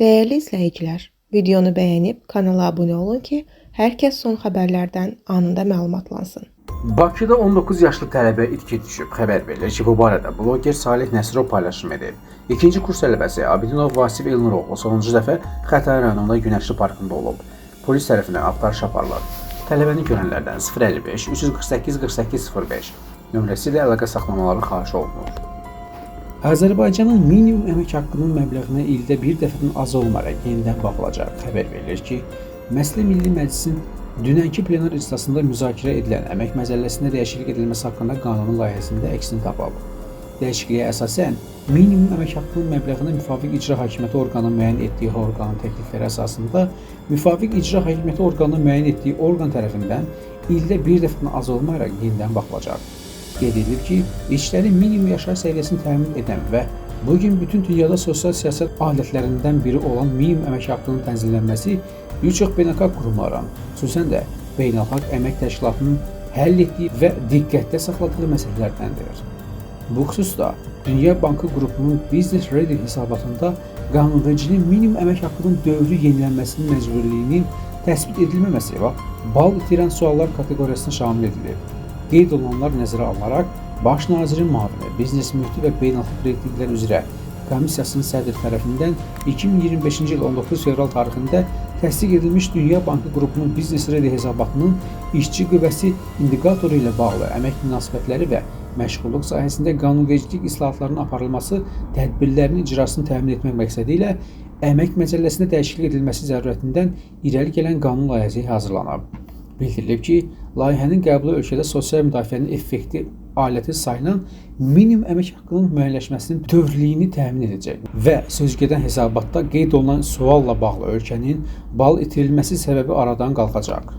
Değerli izləyicilər, videonu bəyənib kanala abunə olun ki, hər kəs son xəbərlərdən anında məlumatlansın. Bakıda 19 yaşlı tələbə itki düşüb. Xəbər verilir ki, bu barədə bloger Salih Nəsirov paylaşım edib. İkinci kurs tələbəsi Abidinov Vasif Elnuroğlu sonuncu dəfə Xətai rayonunda Günəşli parkında olub. Polis tərəfindən axtarış aparılır. Tələbəni görənlərdən 055 348 48 05 nömrəsi ilə əlaqə saxlamaları xahiş olunur. Azərbaycanın minimum əmək haqqının məbləğinə ildə bir dəfədən az olmayaraq yenidən baxılacaq. Xəbər verilir ki, Məsələ Milli Məclisin dünənki plenar iclasında müzakirə edilən əmək məcəlləsində dəyişiklik edilməsi haqqında qanunun layihəsində əksini tapıb. Dəyişikliyə əsasən, minimum əmək haqqının məbləğini müvafiq icra hakimiyyəti orqanının müəyyən etdiyi orqanın təklifləri əsasında müvafiq icra hakimiyyəti orqanının müəyyən etdiyi orqan tərəfindən ildə bir dəfədən az olmayaraq yenidən baxılacaq. Qeyd edilir ki, işçilərin minimum yaşayış səviyyəsini təmin edən və bugün bütün dünyada sosial siyasət alətlərindən biri olan minimum əmək haqqının tənzimlənməsi bir çox beynəlxalq qurumların, xüsusən də Beynəlxalq Əmək Təşkilatının həll etdiyi və diqqətdə saxladığı məsələlərdəndir. Bu xüsusda Dünya Bankı qrupunun Business Ready hesabatında qanunvericiliyin minimum əmək haqqının dövrü yenilənməsinin məcburiyyətinin təsbit edilməməsi və bal itirən suallar kateqoriyasına şamil edilib. Qeyd olunanlar nəzərə alınaraq, Baş nazirin müavini, biznes mühiti və beynəlxalq reytinqlər üzrə komissiyasının sədri tərəfindən 2025-ci il 19 fevral tarixində təsdiq edilmiş Dünya Bankı qrupunun Business Ready hesabatının işçi qüvvəsi indikatoru ilə bağlı əmək münasibətləri və məşğulluq sahəsində qanunvericilik islahatlarının aparılması tədbirlərinin icrasını təmin etmək məqsədi ilə əmək məcəlləsində dəyişiklik edilməsi zərurətindən irəli gələn qanun layihəsi hazırlanıb. Bildirilib ki, layihənin qəbulu ölkədə sosial müdafiənin effektiv aləti sayılan minimum əmək haqqının müəyyənləşməsinin dövlülüyünü təmin edəcək və sözügedən hesabatda qeyd olunan sualla bağlı ölkənin bal itirilməsi səbəbi aradan qalxacaq.